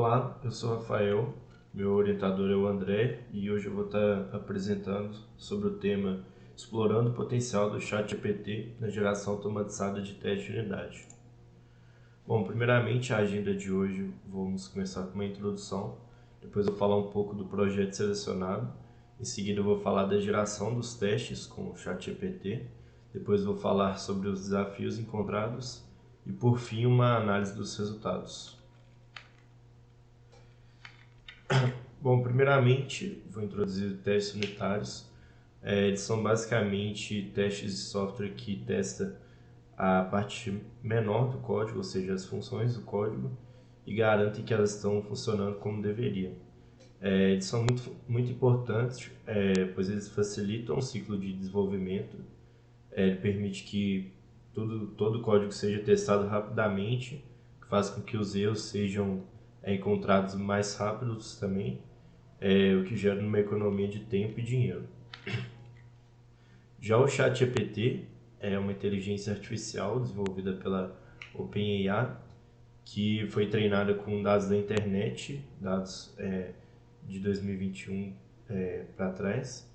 Olá, eu sou o Rafael, meu orientador é o André e hoje eu vou estar apresentando sobre o tema Explorando o potencial do ChatGPT na geração automatizada de teste de unidade. Bom, primeiramente a agenda de hoje, vamos começar com uma introdução, depois eu vou falar um pouco do projeto selecionado, em seguida eu vou falar da geração dos testes com o ChatGPT, depois eu vou falar sobre os desafios encontrados e por fim uma análise dos resultados. Bom, primeiramente vou introduzir testes unitários. Eles são basicamente testes de software que testa a parte menor do código, ou seja, as funções do código, e garantem que elas estão funcionando como deveriam. Eles são muito importantes, pois eles facilitam o ciclo de desenvolvimento. Ele permite que todo o código seja testado rapidamente, que faz com que os erros sejam encontrados mais rápidos também, o que gera uma economia de tempo e dinheiro. Já o ChatGPT é uma inteligência artificial desenvolvida pela OpenAI, que foi treinada com dados da internet, dados de 2021 para trás.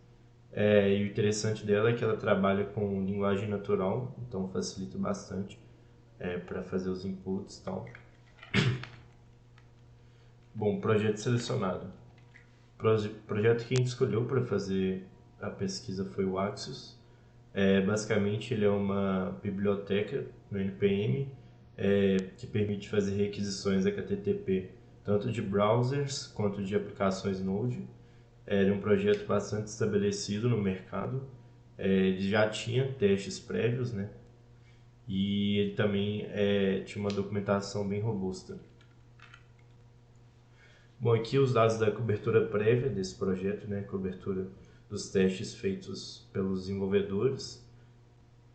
E o interessante dela é que ela trabalha com linguagem natural, então facilita bastante para fazer os inputs e tal. Bom, projeto selecionado. O projeto que a gente escolheu para fazer a pesquisa foi o Axios. Basicamente, ele é uma biblioteca no NPM que permite fazer requisições HTTP tanto de browsers quanto de aplicações Node. Ele é um projeto bastante estabelecido no mercado. Ele já tinha testes prévios, né? E ele também tinha uma documentação bem robusta. Bom, aqui os dados da cobertura prévia desse projeto, né? Cobertura dos testes feitos pelos desenvolvedores.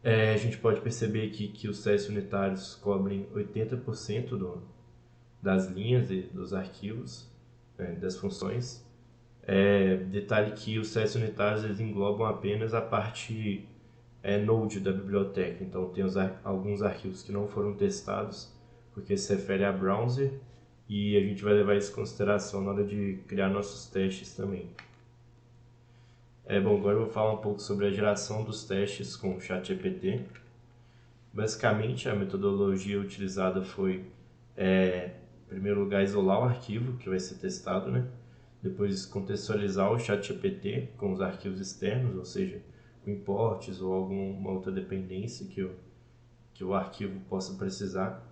A gente pode perceber aqui que os testes unitários cobrem 80% das linhas e dos arquivos, das funções. Detalhe que os testes unitários eles englobam apenas a parte Node da biblioteca, então tem alguns arquivos que não foram testados, porque se refere a browser, e a gente vai levar isso em consideração na hora de criar nossos testes também. Bom, agora eu vou falar um pouco sobre a geração dos testes com o ChatGPT. Basicamente, a metodologia utilizada foi, em primeiro lugar, isolar o arquivo que vai ser testado, né? Depois, contextualizar o ChatGPT com os arquivos externos, ou seja, com imports ou alguma outra dependência que o arquivo possa precisar.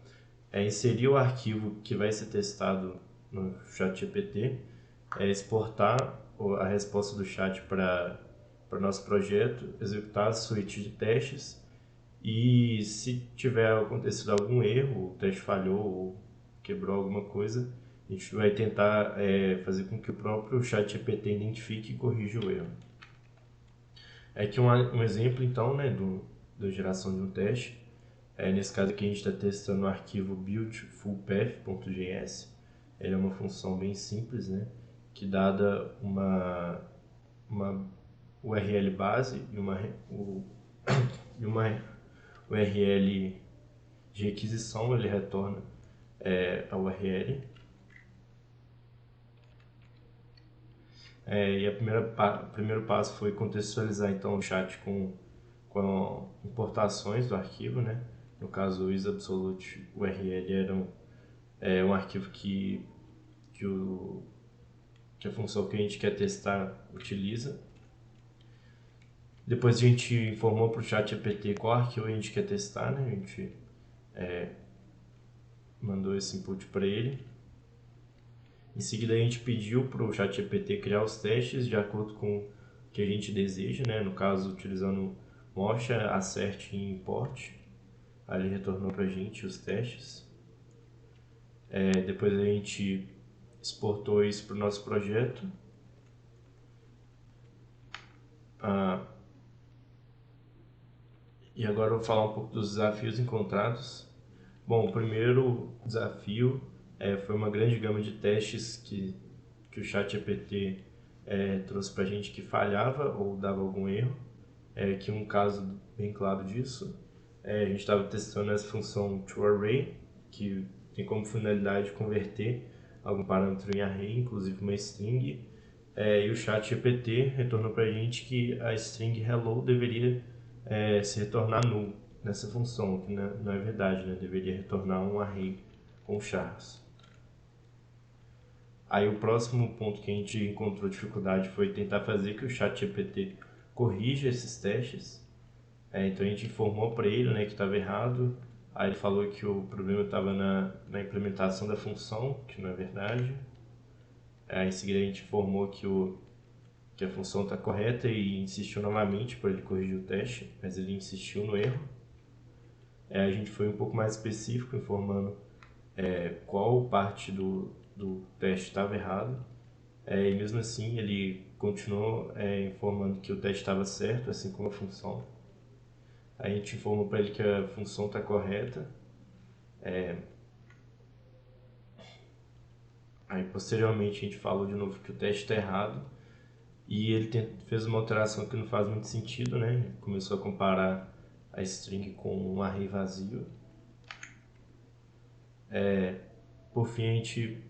Inserir o arquivo que vai ser testado no ChatGPT, exportar a resposta do chat para o nosso projeto, executar a suíte de testes e se tiver acontecido algum erro, o teste falhou ou quebrou alguma coisa, a gente vai tentar fazer com que o próprio ChatGPT identifique e corrija o erro. Aqui um exemplo então, né, da geração de um teste. Nesse caso aqui a gente está testando o arquivo build_fullpath.js. Ele é uma função bem simples, né, que dada uma URL base e uma URL de requisição, ele retorna a URL. E o primeiro passo foi contextualizar então o chat com importações do arquivo, né? No caso, o isAbsolute URL era um arquivo que a função que a gente quer testar utiliza. Depois a gente informou para o ChatGPT qual arquivo a gente quer testar, né? A gente mandou esse input para ele. Em seguida a gente pediu para o ChatGPT criar os testes de acordo com o que a gente deseja, né? No caso, utilizando mocha, assert e import. Aí ele retornou para a gente os testes. Depois a gente exportou isso para o nosso projeto. E agora eu vou falar um pouco dos desafios encontrados. Bom, o primeiro desafio foi uma grande gama de testes que o ChatGPT trouxe para a gente que falhava ou dava algum erro. Aqui um caso bem claro disso. A gente estava testando essa função toArray, que tem como finalidade converter algum parâmetro em array, inclusive uma string, e o ChatGPT retornou para a gente que a string hello deveria se retornar null nessa função, que não é verdade, né? Deveria retornar um array com chars. Aí o próximo ponto que a gente encontrou dificuldade foi tentar fazer que o ChatGPT corrija esses testes. Então a gente informou para ele, né, que estava errado. Aí ele falou que o problema estava na implementação da função, que não é verdade. Em seguida a gente informou que a função está correta e insistiu novamente para ele corrigir o teste, mas ele insistiu no erro. A gente foi um pouco mais específico, informando qual parte do teste estava errado. E mesmo assim ele continuou informando que o teste estava certo, assim como a função. A gente informou para ele que a função está correta. Aí posteriormente a gente falou de novo que o teste está errado. E ele fez uma alteração que não faz muito sentido, né? Ele começou a comparar a string com um array vazio. Por fim, a gente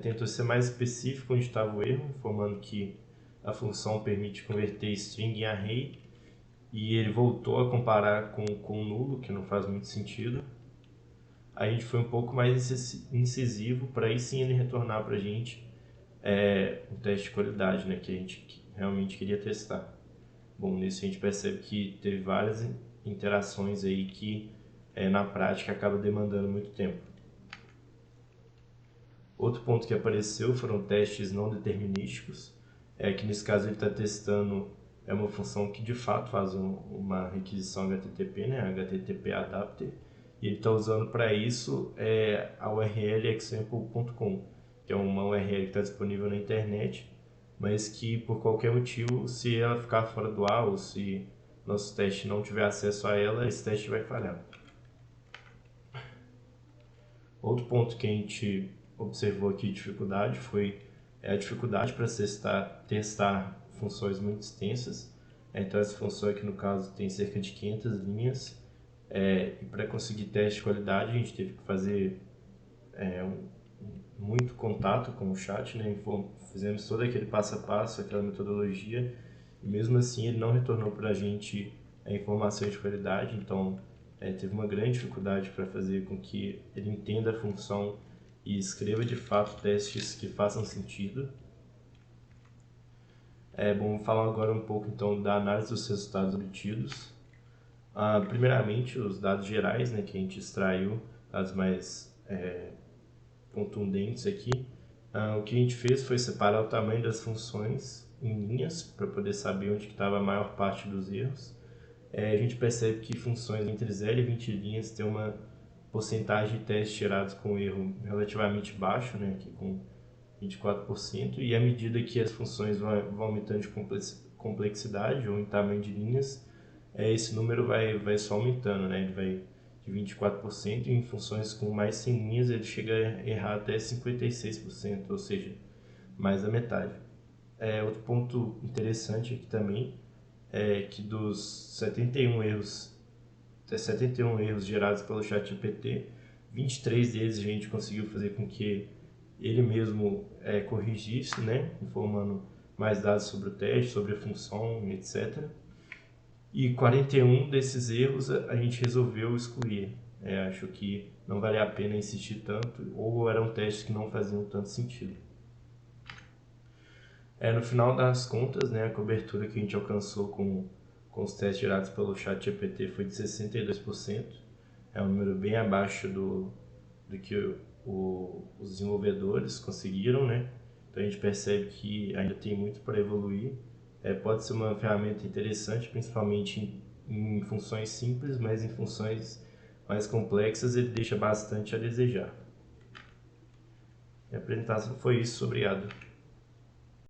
tentou ser mais específico onde estava o erro, informando que a função permite converter string em array, e ele voltou a comparar com nulo, que não faz muito sentido. A gente foi um pouco mais incisivo para aí sim ele retornar para a gente um teste de qualidade, né, que a gente realmente queria testar. Bom, nisso a gente percebe que teve várias interações aí que na prática acaba demandando muito tempo. Outro ponto que apareceu foram testes não determinísticos, que nesse caso ele está testando uma função que de fato faz uma requisição HTTP, né, HTTP Adapter, e ele está usando para isso a URL example.com, que é uma URL que está disponível na internet, mas que por qualquer motivo, se ela ficar fora do ar ou se nosso teste não tiver acesso a ela, esse teste vai falhar. Outro ponto que a gente observou aqui de dificuldade foi a dificuldade para testar funções muito extensas. Então essa função aqui no caso tem cerca de 500 linhas, e para conseguir teste de qualidade a gente teve que fazer muito contato com o chat, né? Fizemos todo aquele passo a passo, aquela metodologia, e mesmo assim ele não retornou para a gente a informação de qualidade. Então teve uma grande dificuldade para fazer com que ele entenda a função e escreva de fato testes que façam sentido. Bom, vou falar agora um pouco então da análise dos resultados obtidos. Primeiramente, os dados gerais, né, que a gente extraiu, dados mais contundentes aqui. O que a gente fez foi separar o tamanho das funções em linhas para poder saber onde estava a maior parte dos erros. A gente percebe que funções entre 0 e 20 linhas têm uma porcentagem de testes gerados com erro relativamente baixo, né, aqui com 24%, e à medida que as funções vão aumentando de complexidade ou em tamanho de linhas, esse número vai só aumentando, né, ele vai de 24%, e em funções com mais 100 linhas ele chega a errar até 56%, ou seja, mais da metade. Outro ponto interessante aqui também é que dos 71 erros gerados pelo ChatGPT, 23 deles a gente conseguiu fazer com que ele mesmo corrigisse, né, informando mais dados sobre o teste, sobre a função, etc. E 41 desses erros a gente resolveu excluir. Acho que não valia a pena insistir tanto, ou eram testes que não faziam tanto sentido. No final das contas, né, a cobertura que a gente alcançou com os testes gerados pelo ChatGPT foi de 62%. É um número bem abaixo do que os desenvolvedores conseguiram, né? Então a gente percebe que ainda tem muito para evoluir. Pode ser uma ferramenta interessante, principalmente em funções simples, mas em funções mais complexas ele deixa bastante a desejar. A apresentação foi isso, obrigado.